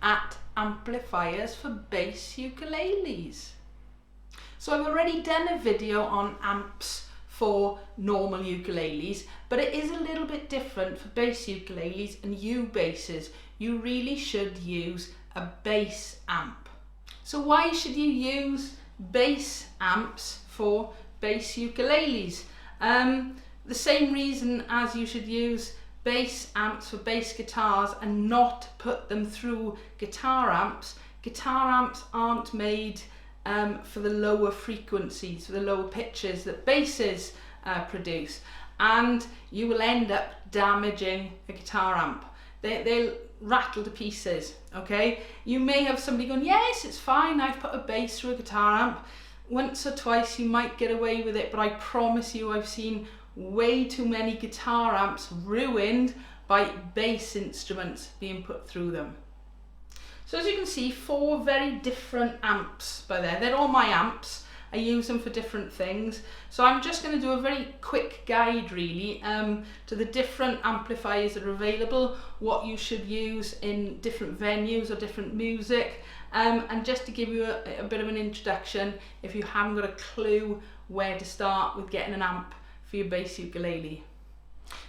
at amplifiers for bass ukuleles. So I've already done a video on amps for normal ukuleles, but it is a little bit different for bass ukuleles and U-basses. You really should use a bass amp. So why should you use bass amps for bass ukuleles? The same reason as you should use bass amps for bass guitars and not put them through guitar amps. Guitar amps aren't made for the lower frequencies, for the lower pitches that basses produce, and you will end up damaging a guitar amp. They'll rattle to pieces, okay? You may have somebody going, yes, it's fine, I've put a bass through a guitar amp. Once or twice you might get away with it, but I promise you I've seen way too many guitar amps ruined by bass instruments being put through them. So as you can see, 4 very different amps by there. They're all my amps. I use them for different things. So I'm just going to do a very quick guide really to the different amplifiers that are available, what you should use in different venues or different music, and just to give you a bit of an introduction if you haven't got a clue where to start with getting an amp for your bass ukulele.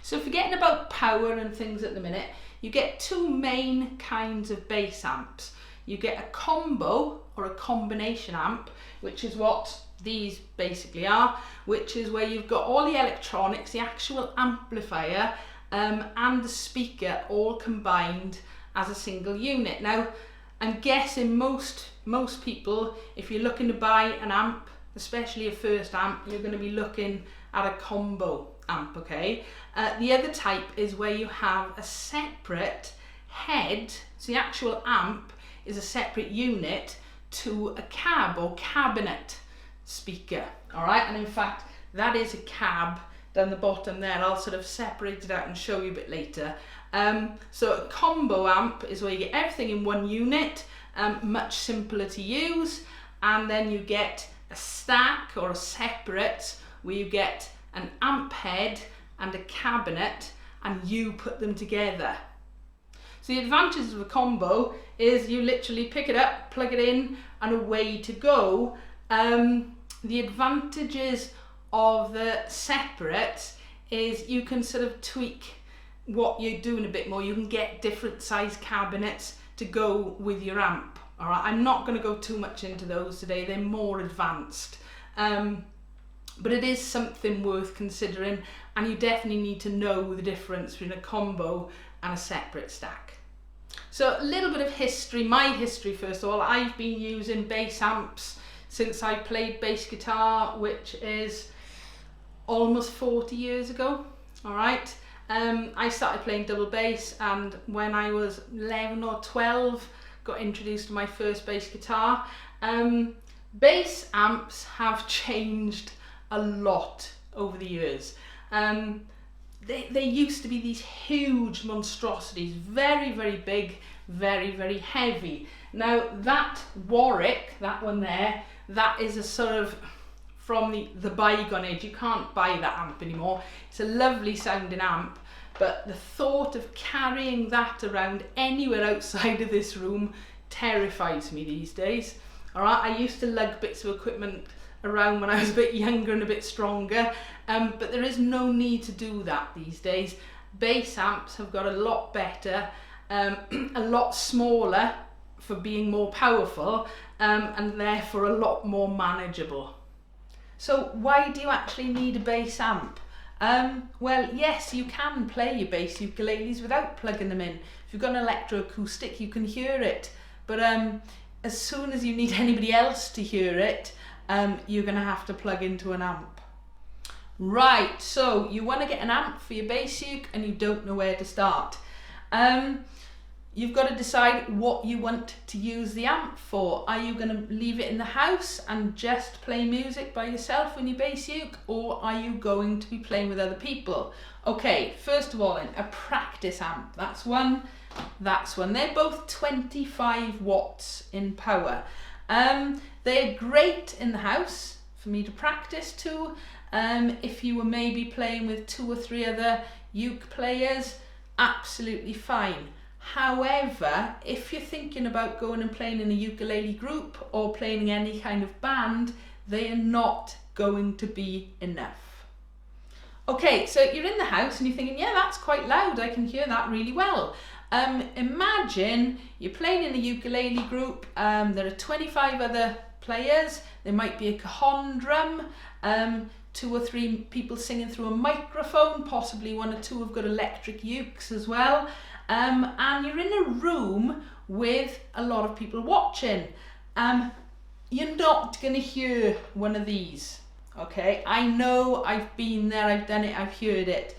So forgetting about power and things at the minute, you get 2 main kinds of bass amps. You get a combo or a combination amp, which is what these basically are, which is where you've got all the electronics, the actual amplifier and the speaker all combined as a single unit. Now I'm guessing most people, if you're looking to buy an amp, especially a first amp, you're going to be looking at a combo amp, okay? The other type is where you have a separate head, so the actual amp is a separate unit to a cab or cabinet speaker, all right? And in fact, that is a cab down the bottom there. I'll sort of separate it out and show you a bit later. So a combo amp is where you get everything in one unit, much simpler to use, and then you get a stack or a separate where you get an amp head and a cabinet and you put them together. So the advantages of a combo is you literally pick it up, plug it in, and away to go. The advantages of the separate is you can sort of tweak what you're doing a bit more. You can get different size cabinets to go with your amp. All right, I'm not going to go too much into those today. They're more advanced. But it is something worth considering, and you definitely need to know the difference between a combo and a separate stack. So a little bit of history, my history first of all. I've been using bass amps since I played bass guitar, which is almost 40 years ago, all right? I started playing double bass, and when I was 11 or 12, got introduced to my first bass guitar. Bass amps have changed a lot over the years. They used to be these huge monstrosities, very, very big, very, very heavy. Now that Warwick, that one there, that is a sort of from the bygone age. You can't buy that amp anymore. It's a lovely sounding amp, but the thought of carrying that around anywhere outside of this room terrifies me these days. All right, I used to lug bits of equipment around when I was a bit younger and a bit stronger, but there is no need to do that these days. Bass amps have got a lot better, a lot smaller for being more powerful, and therefore a lot more manageable. So why do you actually need a bass amp? Well, yes, you can play your bass ukuleles without plugging them in. If you've got an electro acoustic, you can hear it, but as soon as you need anybody else to hear it, you're going to have to plug into an amp. Right, so you want to get an amp for your bass uke and you don't know where to start. You've got to decide what you want to use the amp for. Are you going to leave it in the house and just play music by yourself on your bass uke, or are you going to be playing with other people? Okay, first of all, a practice amp. That's one. They're both 25 watts in power. They're great in the house for me to practice to. If you were maybe playing with 2 or 3 other uke players, absolutely fine. However, if you're thinking about going and playing in a ukulele group or playing in any kind of band, they are not going to be enough. Okay, so you're in the house and you're thinking, yeah, that's quite loud, I can hear that really well. Imagine you're playing in a ukulele group, there are 25 other players, there might be a cajon drum, 2 or 3 people singing through a microphone, possibly 1 or 2 have got electric ukes as well, and you're in a room with a lot of people watching. You're not going to hear one of these, okay? I know, I've been there, I've done it, I've heard it.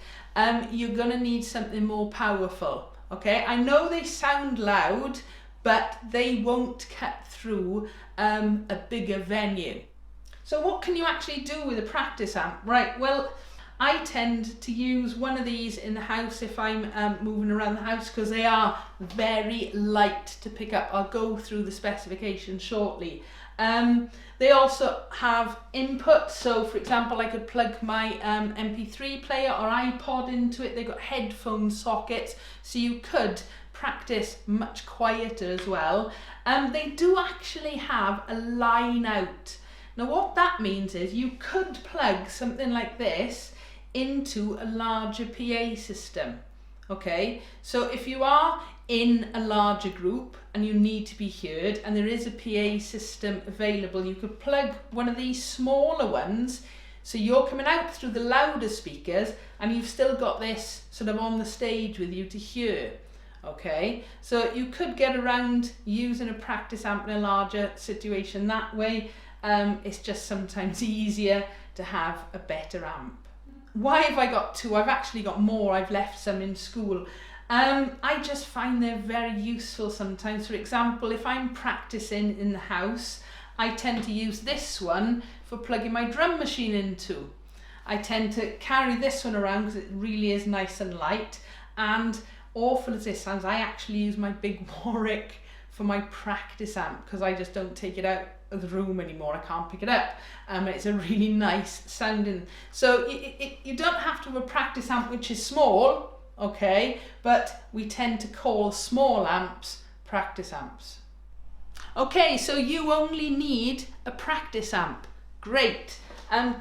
You're going to need something more powerful, okay? I know they sound loud, but they won't cut through a bigger venue. So what can you actually do with a practice amp? Right, well, I tend to use one of these in the house if I'm moving around the house, because they are very light to pick up. I'll go through the specifications shortly. They also have input, so for example I could plug my MP3 player or iPod into it. They've got headphone sockets, so you could practice much quieter as well. They do actually have a line out. Now what that means is you could plug something like this into a larger PA system, okay? So if you are in a larger group and you need to be heard and there is a PA system available, you could plug one of these smaller ones, so you're coming out through the louder speakers and you've still got this sort of on the stage with you to hear, okay? So you could get around using a practice amp in a larger situation that way. It's just sometimes easier to have a better amp. Why have I got 2? I've actually got more, I've left some in school. I just find they're very useful sometimes. For example, if I'm practicing in the house, I tend to use this one for plugging my drum machine into. I tend to carry this one around because it really is nice and light, and awful as this sounds, I actually use my big Warwick for my practice amp because I just don't take it out of the room anymore. I can't pick it up. It's a really nice sounding. So you don't have to have a practice amp which is small, okay, but we tend to call small amps practice amps. Okay, so you only need a practice amp. Great.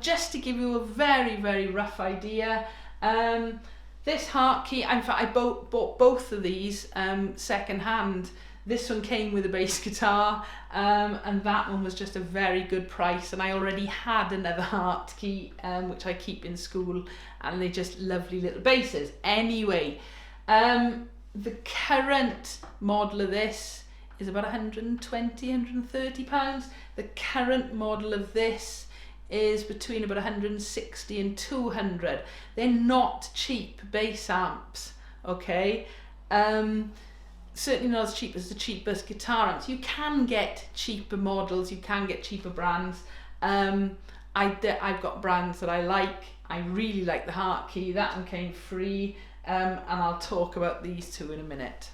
Just to give you a very, very rough idea, this Hartke, in fact I bought both of these second hand. This one came with a bass guitar, and that one was just a very good price, and I already had another Hartke which I keep in school, and they're just lovely little basses. Anyway, the current model of this is about 120, 130 pounds. The current model of this is between about 160 and 200. They're not cheap bass amps, okay? Certainly not as cheap as the cheapest guitar amps. You can get cheaper models, you can get cheaper brands. I've got brands that I like. I really like the Hartke, that one came free, and I'll talk about these 2 in a minute.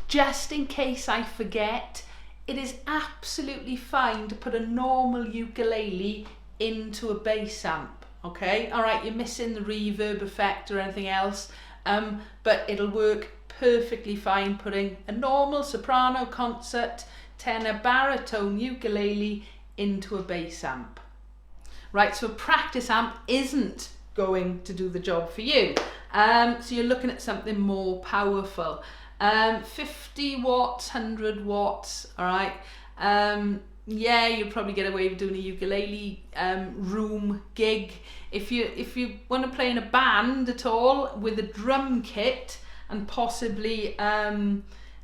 Just in case I forget, it is absolutely fine to put a normal ukulele into a bass amp, okay? All right, you're missing the reverb effect or anything else, but it'll work perfectly fine putting a normal soprano, concert, tenor, baritone ukulele into a bass amp. Right, so a practice amp isn't going to do the job for you. So you're looking at something more powerful. 50 watts, 100 watts, all right. Yeah, you'll probably get away with doing a ukulele room gig. If you want to play in a band at all with a drum kit, and possibly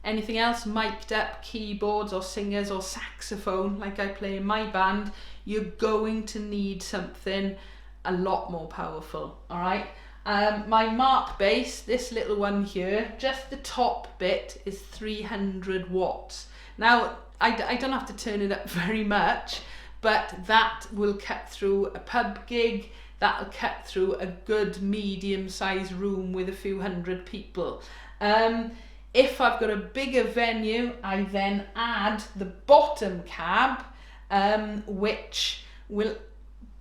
anything else, mic'd up keyboards or singers or saxophone like I play in my band, you're going to need something a lot more powerful, all right? My MarkBass, this little one here, just the top bit is 300 watts. Now, I don't have to turn it up very much, but that will cut through a pub gig, that'll cut through a good medium-sized room with a few hundred people. If I've got a bigger venue, I then add the bottom cab, which will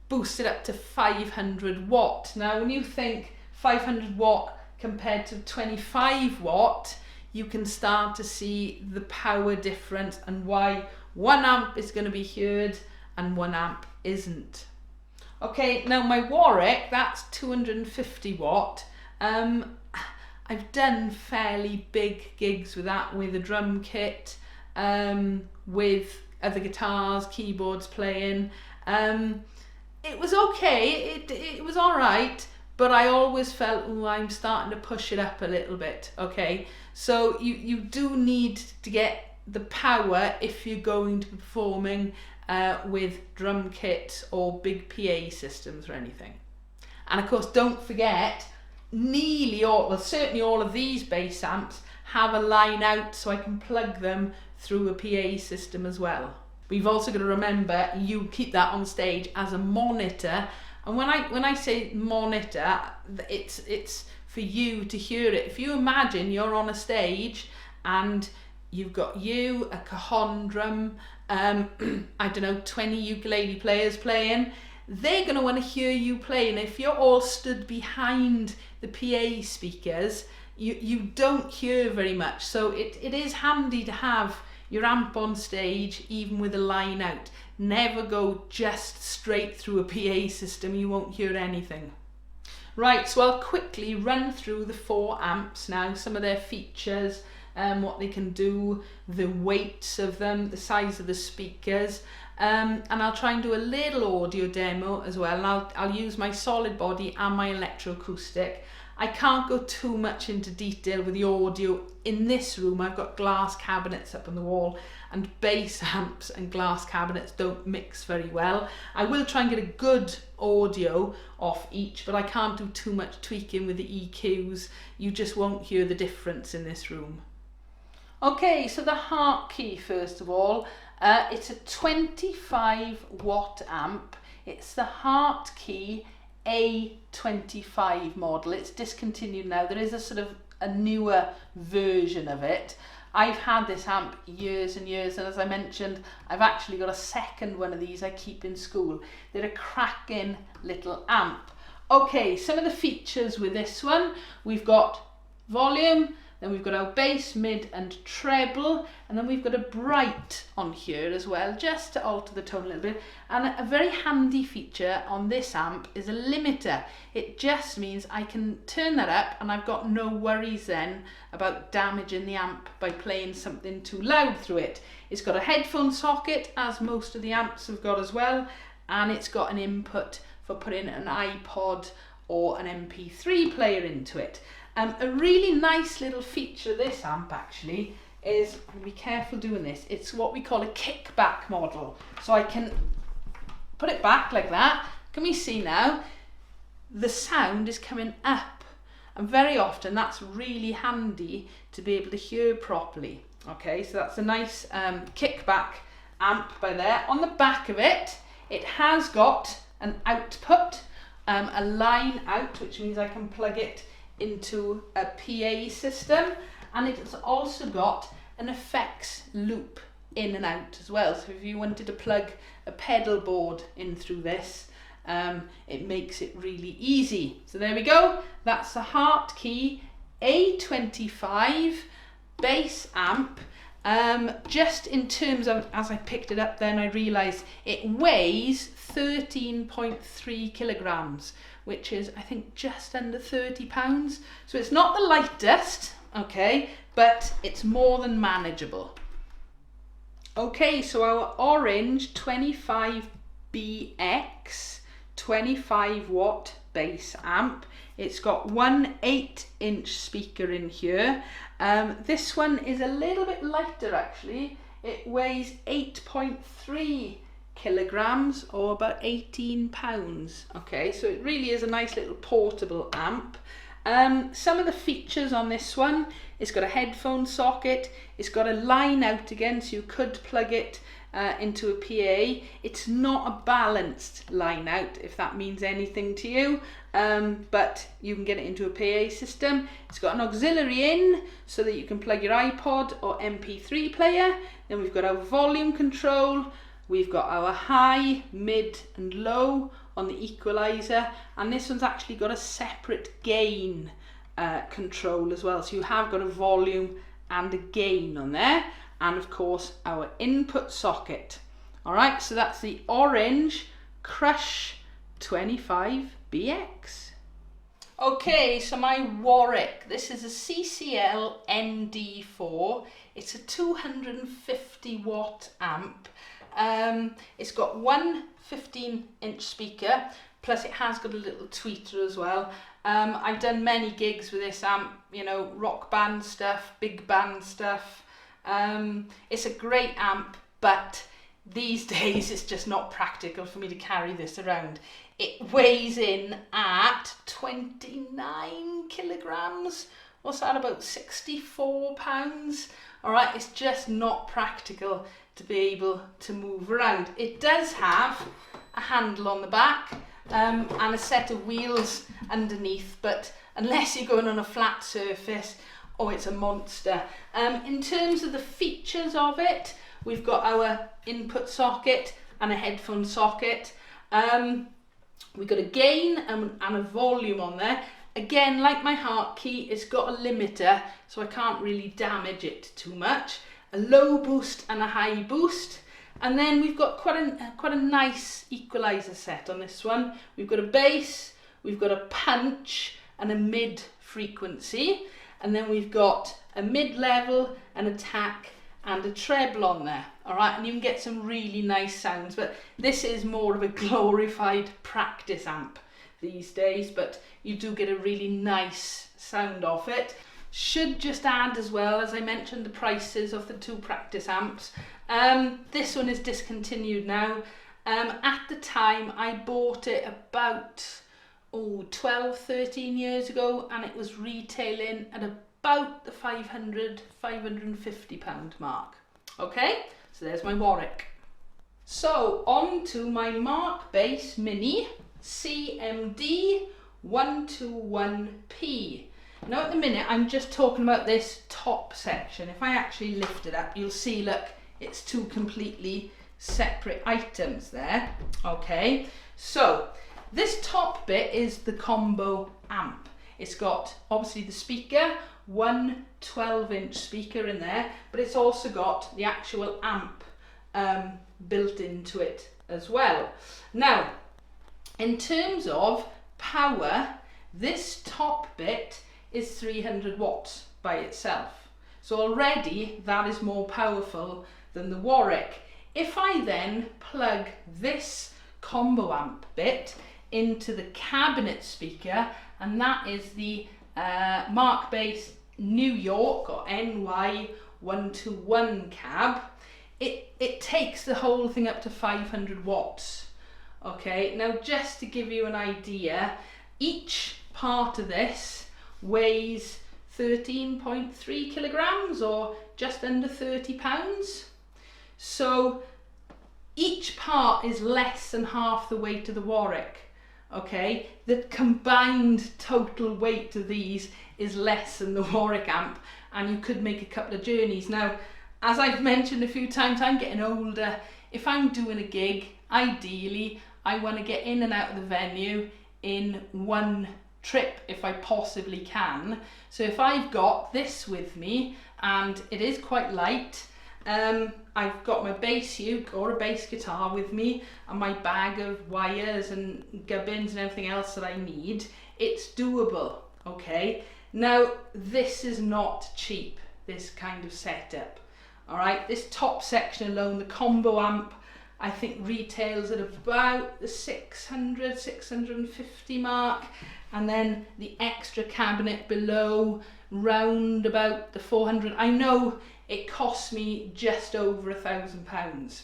boost it up to 500 watt. Now, when you think 500 watt compared to 25 watt, you can start to see the power difference and why one amp is going to be heard and one amp isn't. Okay, now my Warwick, that's 250 watt. I've done fairly big gigs with that, with a drum kit, with other guitars, keyboards playing. It was okay, it was all right, but I always felt, oh, I'm starting to push it up a little bit, okay? So you do need to get the power if you're going to be performing with drum kits or big PA systems or anything. And of course, don't forget, nearly all, well, certainly all of these bass amps have a line out so I can plug them through a PA system as well. We've also got to remember, you keep that on stage as a monitor, and when I say monitor, it's for you to hear it. If you imagine you're on a stage and you've got you, a cajon drum, I don't know, 20 ukulele players playing, they're going to want to hear you play. And if you're all stood behind the PA speakers, you don't hear very much. So it is handy to have your amp on stage, even with a line out. Never go just straight through a PA system, you won't hear anything. Right, so I'll quickly run through the 4 amps now, some of their features, what they can do, the weights of them, the size of the speakers, and I'll try and do a little audio demo as well. And I'll use my solid body and my electroacoustic. I can't go too much into detail with the audio. In this room, I've got glass cabinets up on the wall, and bass amps and glass cabinets don't mix very well. I will try and get a good audio off each, but I can't do too much tweaking with the EQs. You just won't hear the difference in this room. Okay, so the Hartke, first of all, it's a 25 watt amp. It's the Hartke A25 model. It's discontinued now. There is a sort of a newer version of it. I've had this amp years and years, and as I mentioned, I've actually got a second one of these I keep in school. They're a cracking little amp. Okay, some of the features with this one, we've got volume, then we've got our bass, mid and treble, and then we've got a bright on here as well, just to alter the tone a little bit. And a very handy feature on this amp is a limiter. It just means I can turn that up and I've got no worries then about damaging the amp by playing something too loud through it. It's got a headphone socket, as most of the amps have got as well, and it's got an input for putting an iPod or an MP3 player into it. A really nice little feature of this amp actually is, be careful doing this, it's what we call a kickback model. So I can put it back like that. Can we see now? The sound is coming up, and very often that's really handy to be able to hear properly. Okay, so that's a nice kickback amp by there. On the back of it, it has got an output, a line out, which means I can plug it into a PA system, and it's also got an effects loop in and out as well. So if you wanted to plug a pedal board in through this, it makes it really easy. So there we go, that's the Hartke A25 bass amp. Just in terms of, as I picked it up then I realised it weighs 13.3 kilograms, which is I think just under 30 pounds. So it's not the lightest, okay, but it's more than manageable. Okay, so our orange 25 BX 25 watt bass amp. It's got one 8-inch speaker in here. This one is a little bit lighter actually. It weighs 8.3 kilograms or about 18 pounds. Okay, so it really is a nice little portable amp. Some of the features on this one, it's got a headphone socket, it's got a line out again, so you could plug it into a PA. It's not a balanced line out, if that means anything to you, but you can get it into a PA system. It's got an auxiliary in so that you can plug your iPod or MP3 player. Then we've got our volume control, we've got our high, mid and low on the equalizer, and this one's actually got a separate gain control as well, so you have got a volume and a gain on there, and of course our input socket. All right, so that's the orange Crush 25 BX. Okay, so my Warwick, this is a CCL ND4. It's a 250 watt amp. It's got one 15-inch speaker, plus it has got a little tweeter as well. I've done many gigs with this amp, you know, rock band stuff, big band stuff. It's a great amp, but these days it's just not practical for me to carry this around. It weighs in at 29 kilograms. What's that, about 64 pounds? All right, it's just not practical to be able to move around. It does have a handle on the back and a set of wheels underneath, but unless you're going on a flat surface, oh, it's a monster. In terms of the features of it, we've got our input socket and a headphone socket. We've got a gain and a volume on there. Again, like my Hartke, it's got a limiter, so I can't really damage it too much. A low boost and a high boost. And then we've got quite a nice equalizer set on this one. We've got a bass, we've got a punch and a mid frequency. And then we've got a mid-level, an attack and a treble on there. All right, and you can get some really nice sounds, but this is more of a glorified practice amp these days, but you do get a really nice sound off it. Should just add as well, as I mentioned, the prices of the two practice amps. This one is discontinued now. At the time I bought it about 12, 13 years ago, and it was retailing at about the 500, 550 pound mark. Okay, so there's my Warwick. So on to my MarkBass Mini CMD 121P. Now at the minute I'm just talking about this top section. If I actually lift it up, you'll see, look, it's two completely separate items there. Okay, so this top bit is the combo amp. It's got obviously the speaker, one 12-inch speaker in there, but it's also got the actual amp built into it as well. Now, in terms of power, this top bit is 300 watts by itself. So already that is more powerful than the Warwick. If I then plug this combo amp bit into the cabinet speaker, and that is the MarkBass New York or NY 121 cab, it takes the whole thing up to 500 watts. Okay, now just to give you an idea, each part of this weighs 13.3 kilograms or just under 30 pounds. So each part is less than half the weight of the Warwick. Okay, the combined total weight of these is less than the Warwick amp, and you could make a couple of journeys. Now, as I've mentioned a few times, I'm getting older. If I'm doing a gig, ideally I want to get in and out of the venue in one trip if I possibly can. So if I've got this with me, and it is quite light, I've got my bass uke or a bass guitar with me and my bag of wires and gubbins and everything else that I need, it's doable. Okay, now this is not cheap, this kind of setup. All right, this top section alone, the combo amp, I think retails at about the 600, 650 mark, and then the extra cabinet below round about the 400. I know it costs me just over £1,000,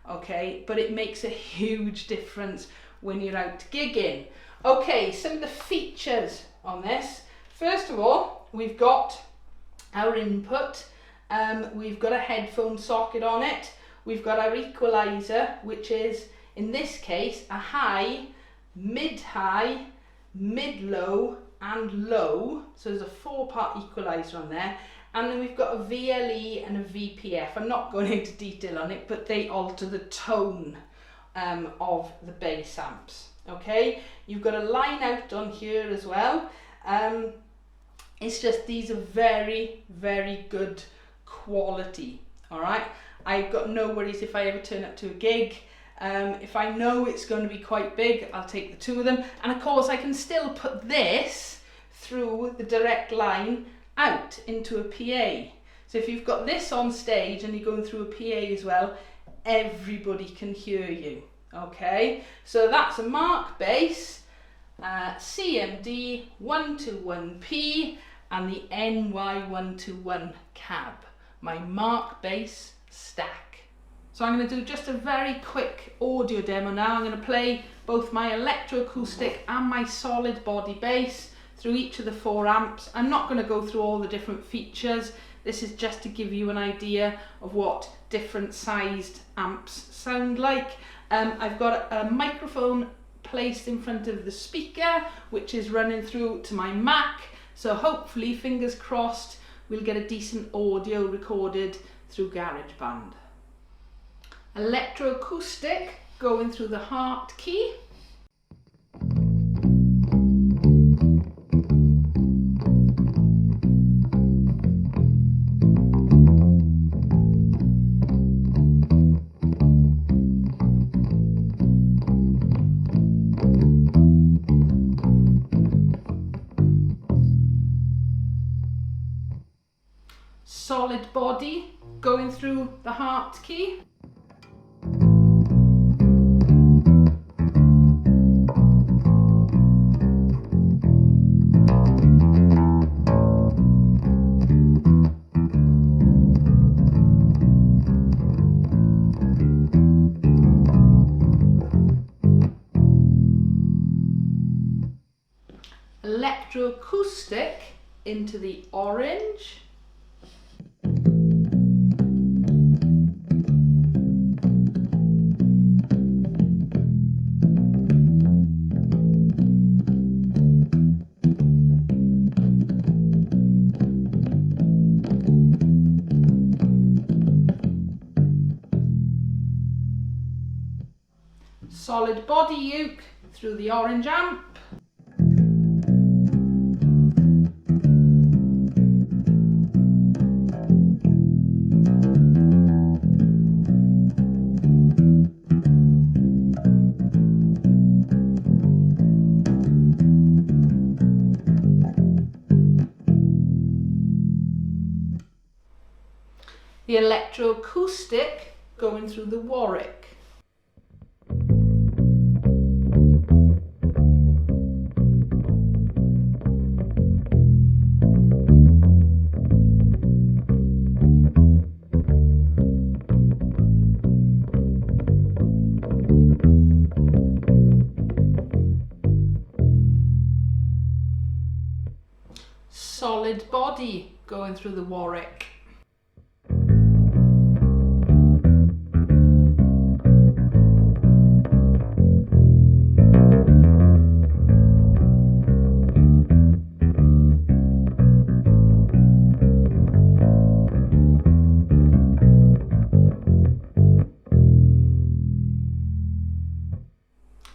okay, but it makes a huge difference when you're out gigging. Okay, some of the features on this. First of all, we've got our input. We've got a headphone socket on it. We've got our equalizer, which is, in this case, a high, mid-high, mid-low and low. So there's a 4-part equalizer on there. And then we've got a VLE and a VPF. I'm not going into detail on it, but they alter the tone of the bass amps. Okay, you've got a line out on here as well. It's just these are very, very good quality, all right? I've got no worries if I ever turn up to a gig. If I know it's going to be quite big, I'll take the two of them. And of course, I can still put this through the direct line out into a PA. So if you've got this on stage and you're going through a PA as well, everybody can hear you, okay? So that's a MarkBass CMD 121P and the NY121 cab, my MarkBass stack. So I'm going to do just a very quick audio demo now. I'm going to play both my electroacoustic and my solid body bass through each of the 4 amps. I'm not going to go through all the different features. This is just to give you an idea of what different sized amps sound like. I've got a microphone placed in front of the speaker, which is running through to my Mac. So hopefully, fingers crossed, we'll get a decent audio recorded through GarageBand. Electroacoustic going through the Hartke. Solid body going through the Hartke. Electroacoustic into the orange. Solid body uke through the orange amp. The electroacoustic going through the Warwick. Solid body going through the Warwick.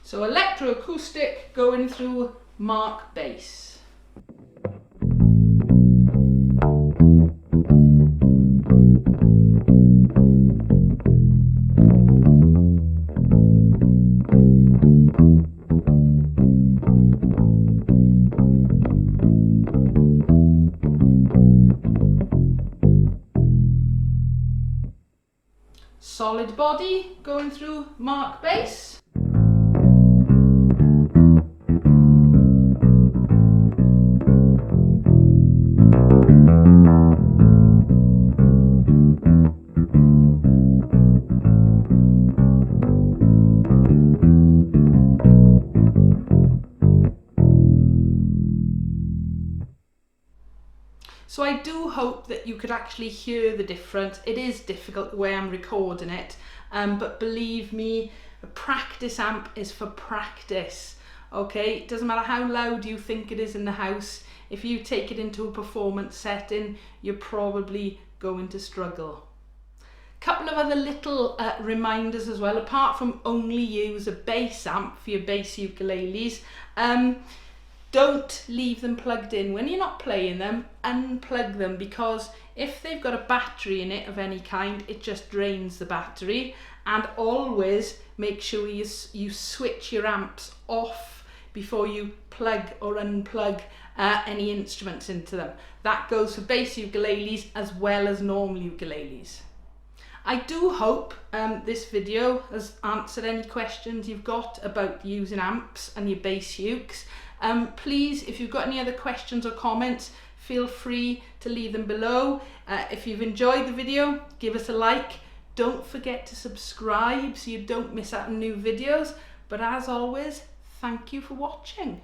So electroacoustic going through MarkBass. Solid body going through MarkBass. So I do hope that you could actually hear the difference. It is difficult the way I'm recording it, but believe me, a practice amp is for practice, okay? It doesn't matter how loud you think it is in the house. If you take it into a performance setting, you're probably going to struggle. Couple of other little reminders as well. Apart from only use a bass amp for your bass ukuleles, Don't leave them plugged in. When you're not playing them, unplug them, because if they've got a battery in it of any kind, it just drains the battery. And always make sure you switch your amps off before you plug or unplug any instruments into them. That goes for bass ukuleles as well as normal ukuleles. I do hope this video has answered any questions you've got about using amps and your bass ukes. Please, if you've got any other questions or comments, feel free to leave them below. If you've enjoyed the video, give us a like. Don't forget to subscribe so you don't miss out on new videos. But as always, thank you for watching.